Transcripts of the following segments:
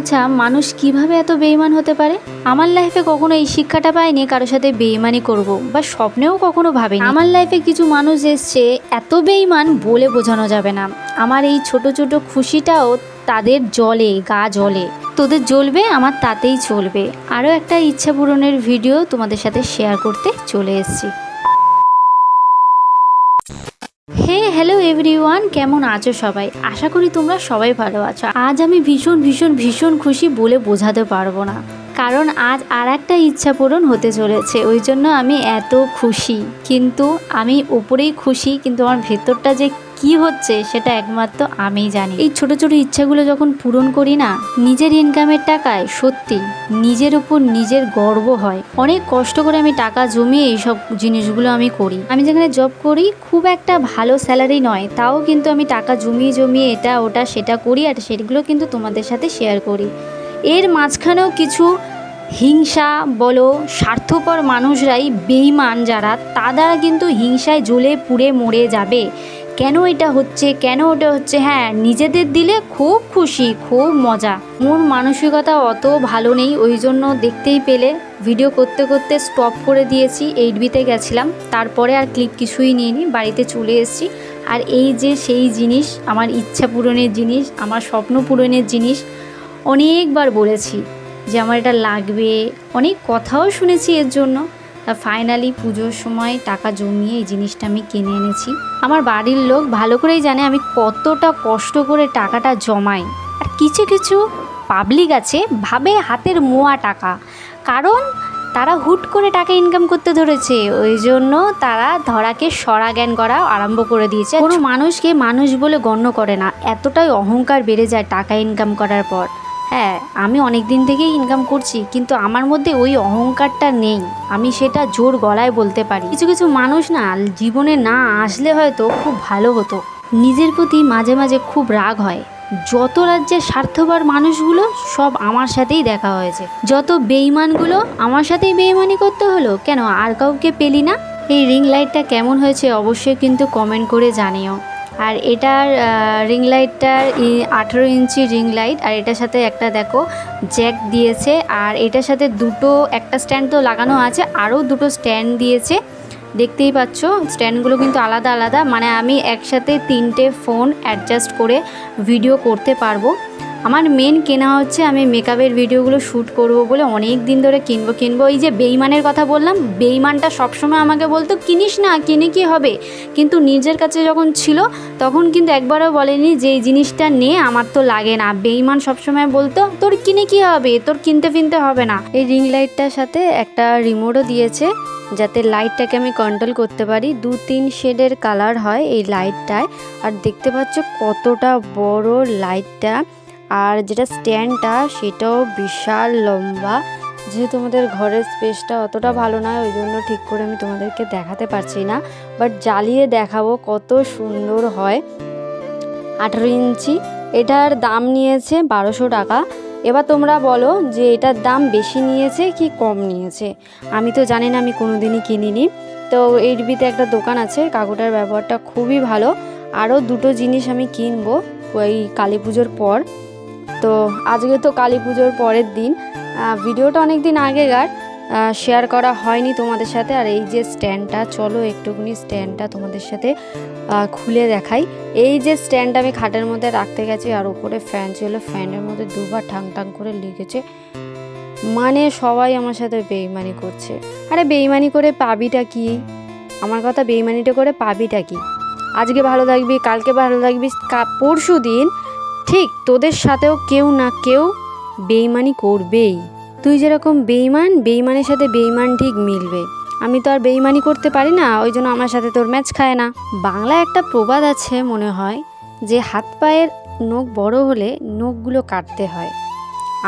আচ্ছা, মানুষ কিভাবে এত বেঈমান হতে পারে? আমার লাইফে কখনো এই শিক্ষাটা পাইনি কারোর সাথে বেঈমানি করব, বা স্বপ্নেও কখনো ভাবিনি। আমার লাইফে কিছু মানুষ এসছে এত বেঈমান বলে বোঝানো যাবে না। আমার এই ছোট ছোট খুশিটাও তাদের জ্বলে, গা জ্বলে। তোদের জ্বলবে, আমার তাতেই চলবে। আরও একটা ইচ্ছা পূরণের ভিডিও তোমাদের সাথে শেয়ার করতে চলে এসেছি। হ্যালো এভরিওয়ান, কেমন আছো সবাই? আশা করি তোমরা সবাই ভালো আছো। আজ আমি ভীষণ ভীষণ ভীষণ খুশি, বলে বোঝাতে পারবো না। কারণ আজ আর একটা ইচ্ছা পূরণ হতে চলেছে, ওই জন্য আমি এত খুশি। কিন্তু আমি ওপরেই খুশি, কিন্তু আমার ভেতরটা যে কি হচ্ছে সেটা একমাত্র আমিই জানি। এই ছোট ছোট ইচ্ছাগুলো যখন পূরণ করি না, নিজের ইনকামের টাকায় সত্যি নিজের উপর নিজের গর্ব হয়। অনেক কষ্ট করে আমি টাকা জমিয়ে এইসব জিনিসগুলো আমি করি। আমি যেখানে জব করি খুব একটা ভালো স্যালারি নয়, তাও কিন্তু আমি টাকা জমিয়ে জমিয়ে এটা ওটা সেটা করি, আর সেগুলো কিন্তু তোমাদের সাথে শেয়ার করি। এর মাঝখানেও কিছু হিংসা বলো, স্বার্থপর মানুষরাই, বেঈমান যারা, তারা কিন্তু হিংসায় জ্বলে পুড়ে মরে যাবে। কেন এটা হচ্ছে, কেন ওটা হচ্ছে, হ্যাঁ নিজেদের দিলে খুব খুশি, খুব মজা। মন মানসিকতা অত ভালো নেই, ওই জন্য দেখতেই পেলে ভিডিও করতে করতে স্টপ করে দিয়েছি। 8Bতে গেছিলাম, তারপরে আর ক্লিপ কিছুই নিইনি, বাড়িতে চলে এসেছি। আর এই যে সেই জিনিস, আমার ইচ্ছা পূরণের জিনিস, আমার স্বপ্ন পূরণের জিনিস, অনেকবার বলেছি যে আমার এটা লাগবে, অনেক কথাও শুনেছি এর জন্য। তা ফাইনালি পুজোর সময় টাকা জমিয়ে এই জিনিসটা আমি কিনে এনেছি। আমার বাড়ির লোক ভালো করেই জানে আমি কতটা কষ্ট করে টাকাটা জমাই। আর কিছু কিছু পাবলিক আছে ভাবে হাতের মোয়া টাকা, কারণ তারা হুট করে টাকা ইনকাম করতে ধরেছে, ওই জন্য তারা ধরাকে সরা জ্ঞান করা আরম্ভ করে দিয়েছে। কোনো মানুষকে মানুষ বলে গণ্য করে না, এতটাই অহংকার বেড়ে যায় টাকা ইনকাম করার পর। হ্যাঁ, আমি অনেক দিন থেকেই ইনকাম করছি, কিন্তু আমার মধ্যে ওই অহংকারটা নেই। আমি সেটা জোর গলায় বলতে পারি। কিছু কিছু মানুষ না জীবনে না আসলে হয়তো খুব ভালো হতো। নিজের প্রতি মাঝে মাঝে খুব রাগ হয়। যত রাজ্যের স্বার্থপর মানুষগুলো সব আমার সাথেই দেখা হয়েছে, যত বেঈমানগুলো আমার সাথেই বেঈমানি করতে হলো, কেন আর কাউকে পেলি না? এই রিং লাইটটা কেমন হয়েছে অবশ্যই কিন্তু কমেন্ট করে জানিও। আর এটার রিং লাইটটার 18 ইঞ্চি রিং লাইট, আর এটার সাথে একটা দেখো জ্যাক দিয়েছে, আর এটার সাথে দুটো, একটা স্ট্যান্ড তো লাগানো আছে, আরও দুটো স্ট্যান্ড দিয়েছে। দেখতেই পাচ্ছ স্ট্যান্ডগুলো কিন্তু আলাদা আলাদা, মানে আমি একসাথে 3টে ফোন অ্যাডজাস্ট করে ভিডিও করতে পারবো। আমার মেন কেনা হচ্ছে, আমি মেকআপের ভিডিওগুলো শ্যুট করব বলে অনেক দিন ধরে কিনবো। এই যে বেঈমানের কথা বললাম, বেঈমানটা সবসময় আমাকে বলতো কিনিস না, কিনে কি হবে, কিন্তু নিজের কাছে যখন ছিল তখন কিন্তু একবারও বলেনি যে এই জিনিসটা নে, আমার তো লাগে না। বেঈমান সবসময় বলতো তোর কিনে কি হবে, তোর কিনতে ফিনতে হবে না। এই রিং লাইটটার সাথে একটা রিমোটও দিয়েছে, যাতে লাইটটাকে আমি কন্ট্রোল করতে পারি। 2-3 শেডের কালার হয় এই লাইটটায়। আর দেখতে পাচ্ছ কতটা বড় লাইটটা, আর যেটা স্ট্যান্ডটা সেটাও বিশাল লম্বা। যেহেতু আমাদের ঘরের স্পেসটা অতটা ভালো নয়, ওই জন্য ঠিক করে আমি তোমাদেরকে দেখাতে পারছি না, বাট জ্বালিয়ে দেখাবো কত সুন্দর হয়। 18 ইঞ্চি, এটার দাম নিয়েছে 1200 টাকা। এবার তোমরা বলো যে এটার দাম বেশি নিয়েছে কি কম নিয়েছে, আমি তো জানি না, আমি কোনোদিনই কিনিনি। তো 8Bতে একটা দোকান আছে, কাকুটার ব্যবহারটা খুবই ভালো। আরও দুটো জিনিস আমি কিনবো ওই কালী পুজোর পর। তো আজকে তো কালী পুজোর পরের দিন, ভিডিওটা অনেক দিন আগেকার, শেয়ার করা হয়নি তোমাদের সাথে। আর এই যে স্ট্যান্ডটা, চলো একটুখানি স্ট্যান্ডটা তোমাদের সাথে খুলে দেখাই। এই যে স্ট্যান্ডটা আমি খাটের মধ্যে রাখতে গেছি, আর উপরে ফ্যান ছিল, ফ্যানের মধ্যে দুবার ঠাং ঠাং করে লেগেছে। মানে সবাই আমার সাথে বেইমানি করছে। আরে বেইমানি করে পাবিটা কি? আমার কথা, বেইমানিটা করে পাবিটা কি? আজকে ভালো থাকবি, কালকে ভালো থাকবি, পরশু দিন ঠিক তোদের সাথেও কেউ না কেউ বেইমানি করবেই। তুই যেরকম বেইমান, বেইমানের সাথে বেইমান ঠিক মিলবে। আমি তো আর বেইমানি করতে পারি না, ওই জন্য আমার সাথে তোর ম্যাচ খায় না। বাংলায় একটা প্রবাদ আছে মনে হয়, যে হাত পায়ের নখ বড় হলে নখগুলো কাটতে হয়,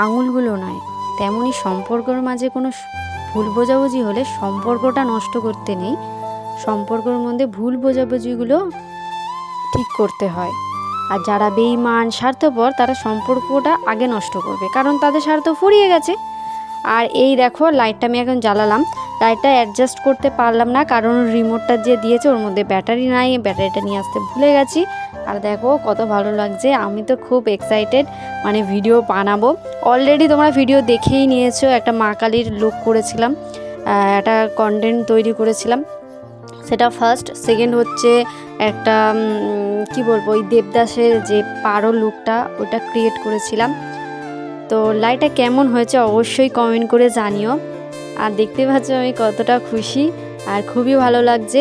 আঙুলগুলো নয়। তেমনই সম্পর্কের মাঝে কোনো ভুল বোঝাবুঝি হলে সম্পর্কটা নষ্ট করতে নেই, সম্পর্কের মধ্যে ভুল বোঝাবুঝিগুলো ঠিক করতে হয়। আর যারা বেঈমান স্বার্থপর, তারা সম্পর্কটা আগে নষ্ট করবে, কারণ তাদের স্বার্থ ফুরিয়ে গেছে। আর এই দেখো লাইটটা আমি এখন জ্বালালাম, লাইটটা অ্যাডজাস্ট করতে পারলাম না, কারণ রিমোটটা যে দিয়েছে ওর মধ্যে ব্যাটারি নাই, ব্যাটারিটা নিয়ে আসতে ভুলে গেছি। আর দেখো কত ভালো লাগছে, আমি তো খুব এক্সাইটেড মানে ভিডিও বানাবো। অলরেডি তোমরা ভিডিও দেখেই নিয়েছো, একটা মা কালীর লুক করেছিলাম, একটা কন্টেন্ট তৈরি করেছিলাম, সেটা ফার্স্ট। সেকেন্ড হচ্ছে একটা কি বলবো, ওই দেবদাসের যে পারো লুকটা ওটা ক্রিয়েট করেছিলাম। তো লাইটটা কেমন হয়েছে অবশ্যই কমেন্ট করে জানিও। আর দেখতে পাচ্ছ আমি কতটা খুশি আর খুবই ভালো লাগছে।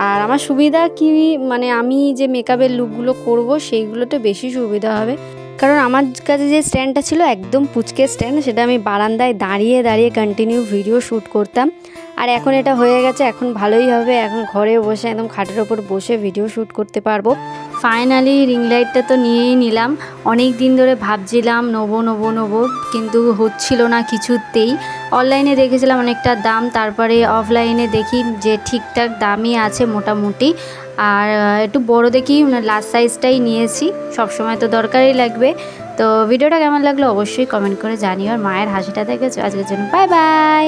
আর আমার সুবিধা কি মানে আমি যে মেকআপের লুকগুলো করব সেইগুলোতে বেশি সুবিধা হবে, কারণ আমার কাছে যে স্ট্যান্ডটা ছিল একদম পুচকে স্ট্যান্ড, সেটা আমি বারান্দায় দাঁড়িয়ে দাঁড়িয়ে কন্টিনিউ ভিডিও শ্যুট করতাম। আর এখন এটা হয়ে গেছে, এখন ভালোই হবে, এখন ঘরে বসে একদম খাটের ওপর বসে ভিডিও শ্যুট করতে পারবো। ফাইনালি রিং লাইটটা তো নিয়েই নিলাম। অনেক দিন ধরে ভাবছিলাম নেবো কিন্তু হচ্ছিল না কিছুতেই। অনলাইনে দেখেছিলাম অনেকটা দাম, তারপরে অফলাইনে দেখি যে ঠিকঠাক দামই আছে মোটামুটি। আর একটু বড় দেখি লার্জ সাইজটাই নিয়েছি, সবসময় তো দরকারই লাগবে। তো ভিডিওটা কেমন লাগলো অবশ্যই কমেন্ট করে জানিও। আর মায়ের হাসিটা দেখেছো। আজকের জন্য বাই বাই।